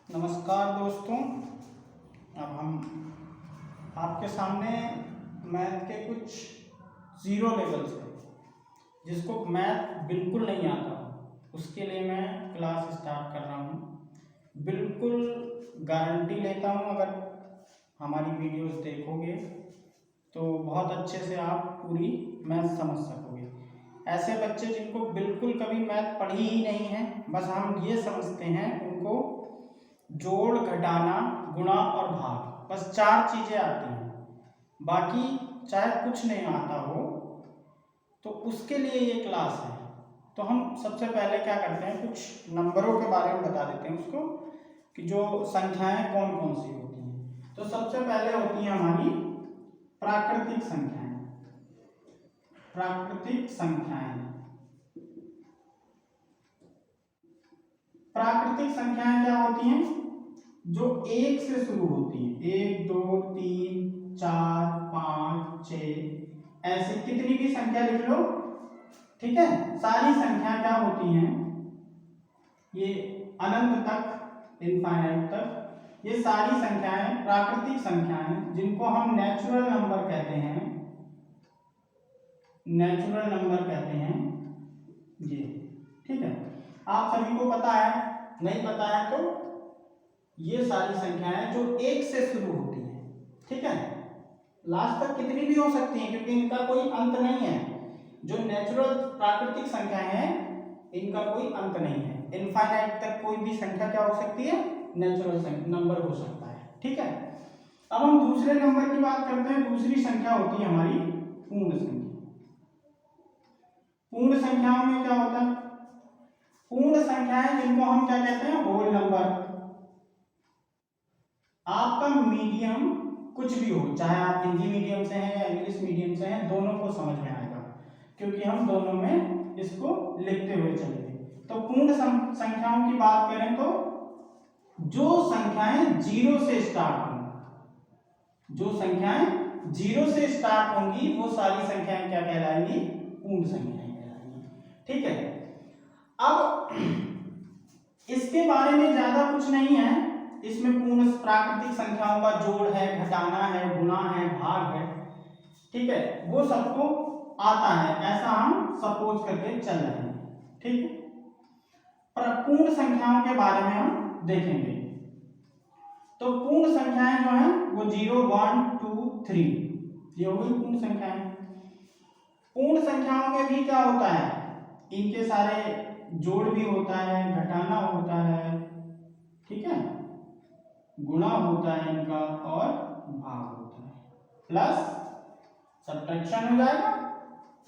नमस्कार दोस्तों। अब हम आपके सामने मैथ के कुछ ज़ीरो लेवल्स हैं जिसको मैथ बिल्कुल नहीं आता, उसके लिए मैं क्लास स्टार्ट कर रहा हूँ। बिल्कुल गारंटी लेता हूँ, अगर हमारी वीडियोस देखोगे तो बहुत अच्छे से आप पूरी मैथ समझ सकोगे। ऐसे बच्चे जिनको बिल्कुल कभी मैथ पढ़ी ही नहीं है, बस हम ये समझते हैं उनको जोड़, घटाना, गुणा और भाग, बस 4 चीज़ें आती हैं, बाकी चाहे कुछ नहीं आता हो, तो उसके लिए ये क्लास है। तो हम सबसे पहले क्या करते हैं, कुछ नंबरों के बारे में बता देते हैं उसको कि जो संख्याएं कौन कौन सी होती हैं। तो सबसे पहले होती है हमारी प्राकृतिक संख्याएं। प्राकृतिक संख्याएं, प्राकृतिक संख्याएं क्या होती हैं? जो 1 से शुरू होती है, 1 2 3 4 5 6, ऐसे कितनी भी संख्या लिख लो, ठीक है। सारी संख्या क्या होती हैं, ये अनंत तक, इनफाइनाइट तक, ये सारी संख्याएं प्राकृतिक संख्याएं जिनको हम नेचुरल नंबर कहते हैं। नेचुरल नंबर कहते हैं ये, ठीक है। आप सभी को पता है, नहीं पता है तो ये सारी संख्याएं जो 1 से शुरू होती हैं, ठीक है, लास्ट तक कितनी भी हो सकती हैं क्योंकि इनका कोई अंत नहीं है। जो नेचुरल प्राकृतिक संख्याएं हैं इनका कोई अंत नहीं है, इनफाइनाइट तक कोई भी संख्या क्या हो सकती है, नेचुरल नंबर हो सकता है, ठीक है। अब हम दूसरे नंबर की बात करते हैं। दूसरी संख्या होती है हमारी पूर्ण संख्या। पूर्ण संख्याओं में क्या होता है, पूर्ण संख्याएं जिनको हम क्या कहते हैं, होल नंबर। आपका मीडियम कुछ भी हो, चाहे आप हिंदी मीडियम से हैं या इंग्लिश मीडियम से हैं, दोनों को समझ में आएगा क्योंकि हम दोनों में इसको लिखते हुए चलेंगे। तो पूर्ण संख्याओं की बात करें तो जो संख्याएं 0 से स्टार्ट होंगी, जो संख्याएं 0 से स्टार्ट होंगी वो सारी संख्याएं क्या कहलाएंगी, पूर्ण संख्याएं कहलाएंगी, ठीक है। अब इसके बारे में ज्यादा कुछ नहीं है, इसमें पूर्ण प्राकृतिक संख्याओं का जोड़ है, घटाना है, गुणा है, भाग है, ठीक है, वो सबको आता है, ऐसा हम सपोज करके चल रहे हैं, ठीक है। पर पूर्ण संख्याओं के बारे में हम देखेंगे। तो पूर्ण संख्याएं जो हैं वो 0 1 2 3, ये हो गई पूर्ण संख्याएं। पूर्ण संख्याओं में भी क्या होता है, इनके सारे जोड़ भी होता है, घटाना होता है, ठीक है, गुणा होता है इनका और भाग होता है, प्लस सब्ट्रैक्शन हो जाएगा,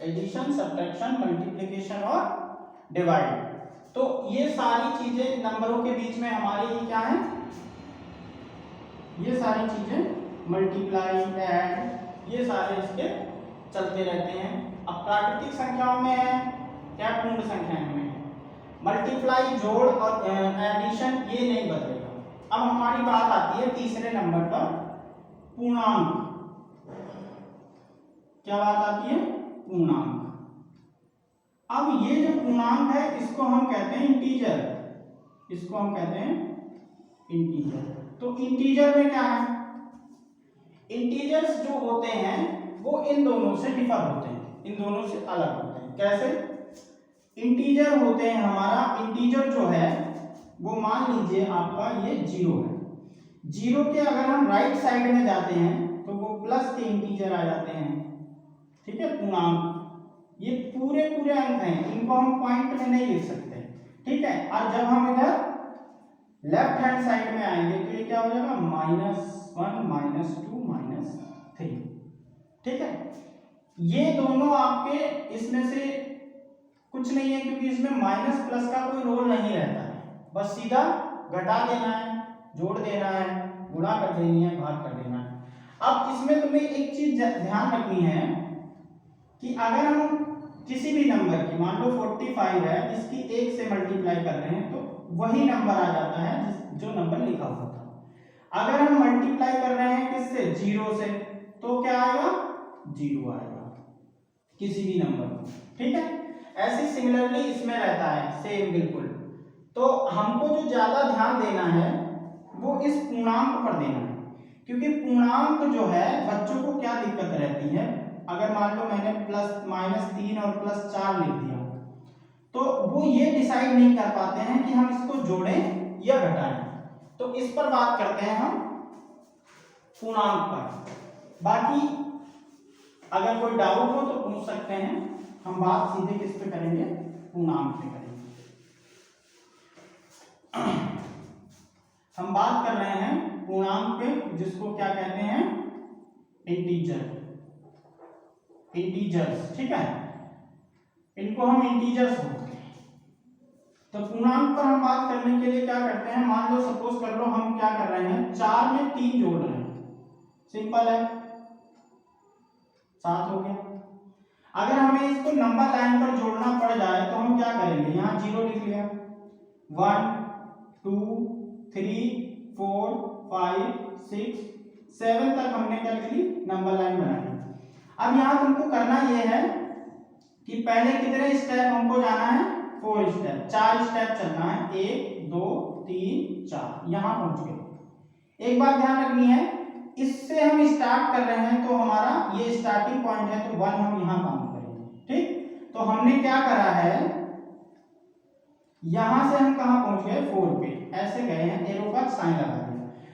एडिशन, सब्ट्रैक्शन, मल्टीप्लिकेशन और डिवाइड। तो ये सारी चीजें नंबरों के बीच में हमारे लिए क्या है, ये सारी चीजें मल्टीप्लाई, ऐड, ये सारे इसके चलते रहते हैं। अब प्राकृतिक संख्याओं में है क्या, पूर्ण संख्याओं में है, मल्टीप्लाई, जोड़ और एडिशन ये नहीं बदलेगा। अब हमारी बात आती है तीसरे नंबर पर, पूर्णांक। क्या बात आती है, पूर्णांक। अब ये जो पूर्णांक है इसको हम कहते हैं इंटीजर, इसको हम कहते हैं इंटीजर। तो इंटीजर में क्या है, इंटीजर्स जो होते हैं वो इन दोनों से डिफर होते हैं, इन दोनों से अलग होते हैं। कैसे इंटीजर होते हैं, हमारा इंटीजर जो है वो मान लीजिए आपका ये 0 है, 0 के अगर हम राइट साइड में जाते हैं तो वो प्लस के इंटीजर आ जाते हैं, ठीक है, पूर्णांक। ये पूरे पूरे अंक हैं, इनको हम पॉइंट में नहीं लिख सकते, ठीक है। और जब हम इधर लेफ्ट हैंड साइड में आएंगे तो ये क्या हो जाएगा, -1 -2 -3, ठीक है। ये दोनों आपके इसमें से कुछ नहीं है क्योंकि इसमें माइनस प्लस का कोई रोल नहीं रहता है, बस सीधा घटा देना है, जोड़ देना है, गुणा कर देनी है, भाग कर देना है। अब इसमें तुम्हें एक चीज ध्यान रखनी है कि अगर हम किसी भी नंबर की, मान लो 45 है, इसकी 1 से मल्टीप्लाई कर रहे हैं तो वही नंबर आ जाता है जो नंबर लिखा हुआ था। अगर हम मल्टीप्लाई कर रहे हैं किससे, 0 से, तो क्या आएगा, 0 आएगा किसी भी नंबर को, ठीक है। ऐसे सिमिलरली इसमें रहता है, सेम बिल्कुल। तो हमको जो ज्यादा ध्यान देना है वो इस पूर्णांक पर देना है, क्योंकि पूर्णांक जो है बच्चों को क्या दिक्कत रहती है, अगर मान लो मैंने -3 और +4 लिख दिया तो वो ये डिसाइड नहीं कर पाते हैं कि हम इसको जोड़ें या घटाएं। तो इस पर बात करते हैं हम पूर्णांक पर। बाकी अगर कोई डाउट हो तो पूछ सकते हैं, हम बात सीधे किस पे करेंगे, पूर्णांक पे करेंगे। हम बात कर रहे हैं पूर्णांक पे, जिसको क्या कहते हैं, इंटीजर्स, ठीक है, इनको हम इंटीजर्स बोलते हैं। तो पूर्णांक पर हम बात करने के लिए क्या करते हैं, मान लो सपोज कर लो हम क्या कर रहे हैं, 4 में 3 जोड़ रहे हैं, सिंपल है, 7 हो गया। अगर हमें इसको नंबर लाइन पर जोड़ना पड़ जाए तो हम क्या करेंगे, यहाँ 0 लिख लिया, 1 2 3 4 5 6 7 तक हमने क्या लिख ली, नंबर लाइन बना ली। अब यहाँ तुमको करना यह है कि पहले कितने स्टेप हमको जाना है, 4 स्टेप, 4 स्टेप चलना है, 1 2 3 4, यहाँ पहुंच गए। एक बात ध्यान रखनी है, इससे हम स्टार्ट कर रहे हैं तो हमारा ये स्टार्टिंग पॉइंट है, तो 1 हम यहाँ काउंट करेंगे, ठीक। तो हमने क्या करा है, यहां से हम कहां पहुंच गए, 4 पे, ऐसे गए हैं, एरो का साइन लगा दिया।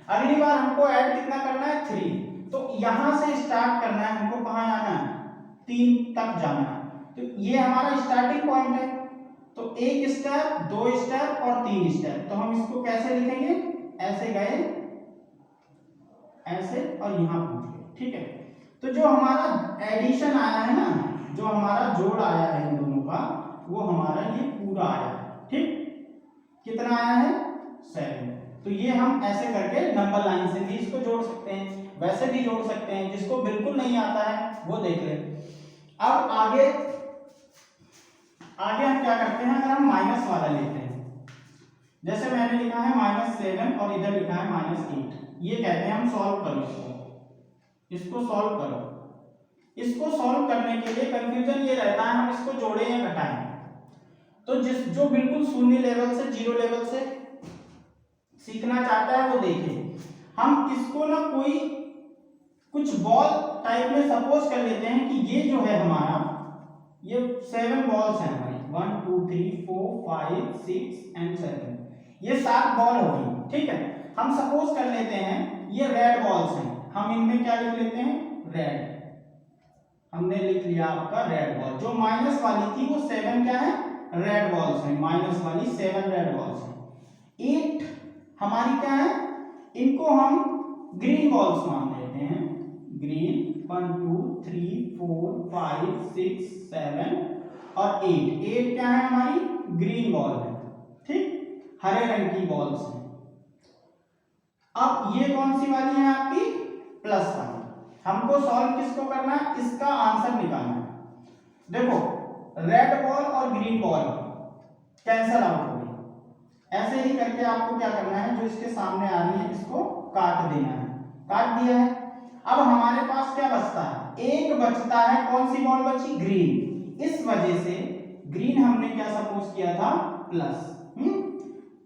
अगली बार हमको ऐड कितना करना है, 3, तो यहां से स्टार्ट करना है, हमको कहां जाना है, 3 तक जाना है। तो ये हमारा स्टार्टिंग पॉइंट है, तो 1 स्टेप 2 स्टेप और 3 स्टेप, तो हम इसको कैसे लिखेंगे, ऐसे गए, ऐसे और यहां पहुंच गए, ठीक है। तो जो हमारा एडिशन आया है ना, जो हमारा जोड़ आया है इन दोनों का, वो हमारा ये पूरा आया है, ठीक। कितना आया है, 7। तो ये हम ऐसे करके नंबर लाइन से भी इसको जोड़ सकते हैं, वैसे भी जोड़ सकते हैं, जिसको बिल्कुल नहीं आता है वो देख ले। अब आगे हम क्या करते हैं, अगर हम माइनस वाला लेते हैं, जैसे मैंने लिखा है -7 और इधर लिखा है -8, ये कहते हैं हम सॉल्व करो, इसको सॉल्व करो। इसको सॉल्व करने के लिए कंफ्यूजन ये रहता है हम इसको जोड़ें या घटाएं। तो जो बिल्कुल शून्य लेवल से, 0 लेवल से सीखना चाहता है वो देखे, हम इसको ना कोई कुछ बॉल टाइप में सपोज कर लेते हैं कि ये जो है हमारा, ये 7 बॉल्स हैं हमारी, 1 2 3 4 5 6 एंड 7, ये 7 बॉल हो गई, ठीक है। हम सपोज कर लेते हैं ये रेड बॉल्स हैं, हम इनमें क्या लिख लेते हैं, रेड, हमने लिख लिया आपका रेड बॉल। जो माइनस वाली थी वो 7 क्या है, रेड बॉल्स है, माइनस वाली 7 रेड बॉल्स है। 8 हमारी क्या है, इनको हम ग्रीन बॉल्स मान लेते हैं, ग्रीन, 1 2 3 4 5 6 7 और 8 क्या है हमारी, ग्रीन बॉल है, ठीक, हरे रंग की बॉल्स है। अब ये कौन सी वाली है आपकी, प्लस वाली। हमको सॉल्व किसको करना है, इसका आंसर निकालना है। देखो रेड बॉल और ग्रीन बॉल कैंसल आउट हो गई, ऐसे ही करके आपको क्या करना है, जो इसके सामने आ रही है इसको काट देना है, काट दिया है। अब हमारे पास क्या बचता है, एक बचता है, कौन सी बॉल बची, ग्रीन। इस वजह से ग्रीन हमने क्या सपोज किया था, प्लस,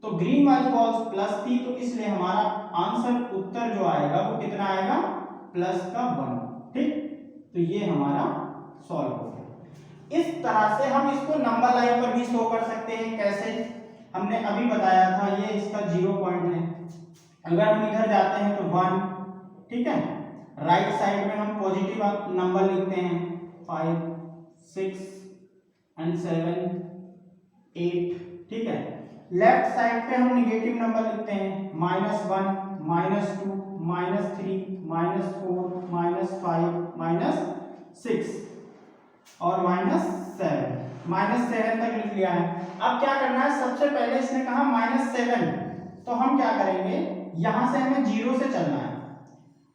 तो ग्रीन वाली बॉल्स प्लस थी, तो इसलिए हमारा आंसर उत्तर जो आएगा वो कितना आएगा, प्लस का 1, ठीक। तो ये हमारा सॉल्व हो गया। इस तरह से हम इसको नंबर लाइन पर भी शो कर सकते हैं, कैसे, हमने अभी बताया था, ये इसका 0 पॉइंट है। अगर हम इधर जाते हैं तो 1, ठीक है, राइट साइड में हम पॉजिटिव नंबर लिखते हैं, 5 6 एंड 7 8, ठीक है। लेफ्ट साइड पे हम निगेटिव नंबर लिखते हैं, -1 -2 -3 -4 -5 -6 और -7 तक लिख लिया है। अब क्या करना है, सबसे पहले इसने कहा -7, तो हम क्या करेंगे, यहां से हमें 0 से चलना है,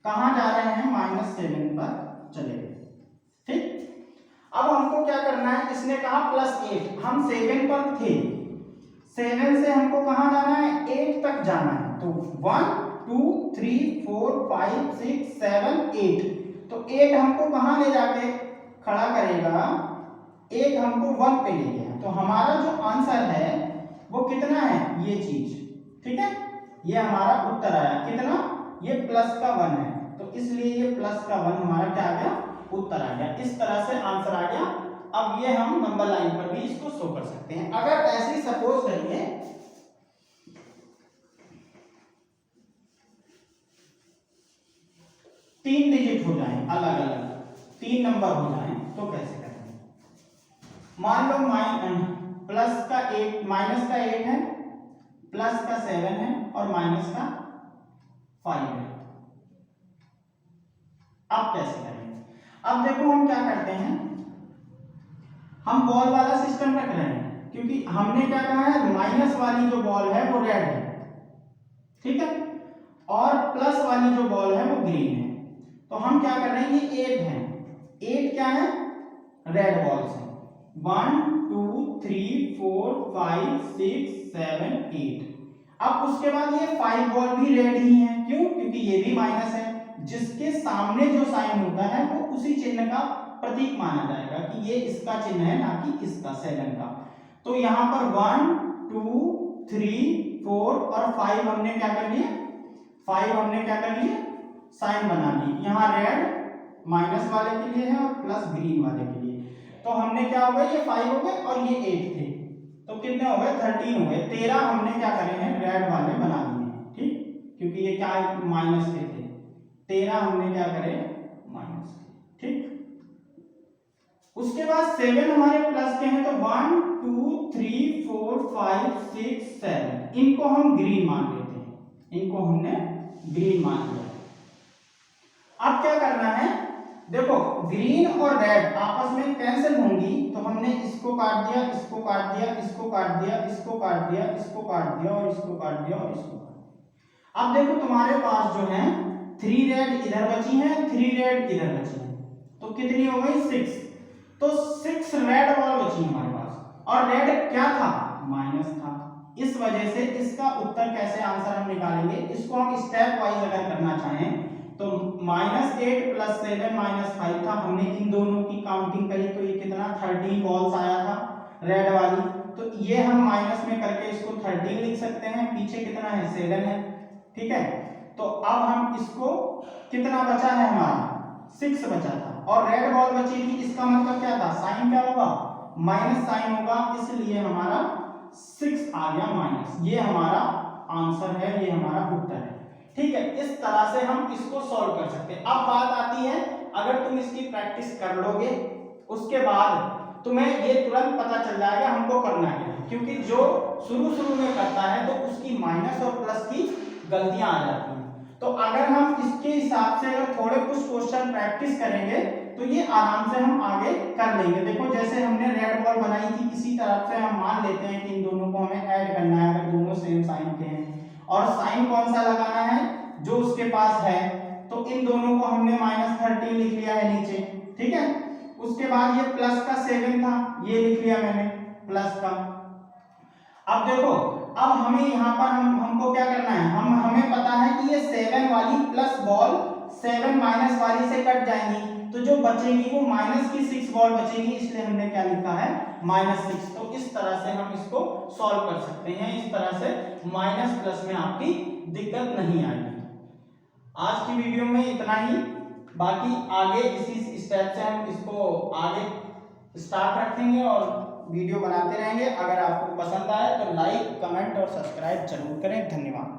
कहां जा रहे हैं, -7 पर चले गए, ठीक। अब हमको क्या करना है, इसने कहा +8, हम 7 पर थे, 7 से हमको कहां जाना है, 8 तक जाना है, तो 1 2 3 4 5 6 7 8, तो 8 हमको कहां ले जाके खड़ा करेगा, 1 हमको 1 पे ले गया, तो हमारा जो आंसर है वो कितना है, ये चीज, ठीक है। ये हमारा उत्तर आया कितना, ये प्लस का 1 है, तो इसलिए ये प्लस का 1 हमारा क्या आ गया, उत्तर आ गया। इस तरह से आंसर आ गया। अब ये हम नंबर लाइन पर भी इसको शो कर सकते हैं। अगर ऐसे ही सपोज करिए 3 डिजिट हो जाए, अलग अलग 3 नंबर हो जाए, तो कैसे करेंगे? मान लो प्लस का 8 माइनस का 8 है, प्लस का 7 है और माइनस का 5 है। अब कैसे करेंगे? अब देखो हम क्या करते हैं, हम बॉल वाला सिस्टम रख रहे हैं, क्योंकि हमने क्या कहा है, माइनस वाली जो बॉल है वो रेड है, ठीक है, और प्लस वाली जो बॉल है वो ग्रीन है। तो हम क्या कर रहे हैं, ये 8 है, 8 क्या है, रेड बॉल्स है, 1 2 3 4 5 6 7 8। अब उसके बाद ये 5 बॉल भी रेड ही है, क्यों, क्योंकि ये भी माइनस है, जिसके सामने जो साइन होता है वो उसी चिन्ह का प्रतीक माना जाएगा कि ये इसका चिन्ह है, ना कि इसका 7 का। तो यहाँ पर 1 2 3 4 और 5 हमने क्या कर लिए, 5 हमने क्या कर लिए, साइन बना ली। यहाँ रेड माइनस वाले के लिए है और प्लस ग्रीन वाले के लिए। तो हमने क्या हो गए, ये 5 हो गए और ये 8 थे, तो कितने हो गए, 13 हो गए। 13 हमने क्या करे हैं, रेड वाले बना दिए, ठीक, क्योंकि ये क्या माइनस के थे, 13 हमने क्या करे, माइनस के, ठीक। उसके बाद 7 हमारे प्लस के हैं, तो 1 2 3 4 5 6 7, इनको हम ग्रीन मान लेते हैं, इनको हमने ग्रीन मान लिया। अब क्या करना है, देखो ग्रीन और रेड आपस में कैंसिल होंगी, तो हमने इसको काट दिया, इसको काट दिया, इसको काट दिया, इसको काट दिया, इसको काट दिया और इसको काट दिया और इसको काट दिया। अब देखो तुम्हारे पास जो है 3 रेड इधर बची हैं, 3 रेड इधर बची हैं, तो कितनी हो गई, 6। तो 6 रेड बॉल बची हमारे पास, और रेड क्या था, माइनस था। इस वजह से इसका उत्तर कैसे आंसर हम निकालेंगे, इसको हम स्टेप वाइज अगर करना चाहें तो -8 + 7 -5 था, हमने इन दोनों की काउंटिंग करी तो ये कितना 13 बॉल्स आया था रेड वाली। तो ये हम माइनस में करके इसको 13 लिख सकते हैं, पीछे कितना है, 7 है, ठीक है। तो अब हम इसको कितना बचा है, हमारा 6 बचा था, और रेड बॉल बची थी, इसका मतलब क्या था, साइन क्या होगा, माइनस साइन होगा, इसलिए हमारा 6 आ गया माइनस। ये हमारा आंसर है, ये हमारा उत्तर है, ठीक है। इस तरह से हम इसको सॉल्व कर सकते हैं। अब बात आती है, अगर तुम इसकी प्रैक्टिस कर लोगे उसके बाद तुम्हें ये तुरंत पता चल जाएगा हमको करना क्या है, क्योंकि जो शुरू में करता है तो उसकी माइनस और प्लस की गलतियां आ जाती हैं। तो अगर हम इसके हिसाब से अगर थोड़े कुछ क्वेश्चन प्रैक्टिस करेंगे तो ये आराम से हम आगे कर लेंगे। देखो जैसे हमने रेड बॉल बनाई थी, इसी तरह से हम मान लेते हैं कि इन दोनों को हमें ऐड करना है, अगर दोनों सेम साइन के हैं, और साइन कौन सा लगाना है, जो उसके पास है। तो इन दोनों को हमने -13 लिख लिया है नीचे, ठीक है। उसके बाद ये प्लस का 7 था, ये लिख लिया मैंने प्लस का। अब देखो, अब हमें यहाँ पर हमको क्या करना है, हमें पता है कि ये 7 वाली प्लस बॉल 7 माइनस वाली से कट जाएंगी, तो जो बचेगी वो माइनस की 6 बॉल बचेगी, इसलिए हमने क्या लिखा है, -6। तो इस तरह से हम इसको सॉल्व कर सकते हैं, इस तरह से माइनस प्लस में आपकी दिक्कत नहीं आएगी। आज की वीडियो में इतना ही, बाकी आगे इसी स्टेप से हम इसको आगे स्टार्ट रखेंगे और वीडियो बनाते रहेंगे। अगर आपको पसंद आए तो लाइक, कमेंट और सब्सक्राइब जरूर करें। धन्यवाद।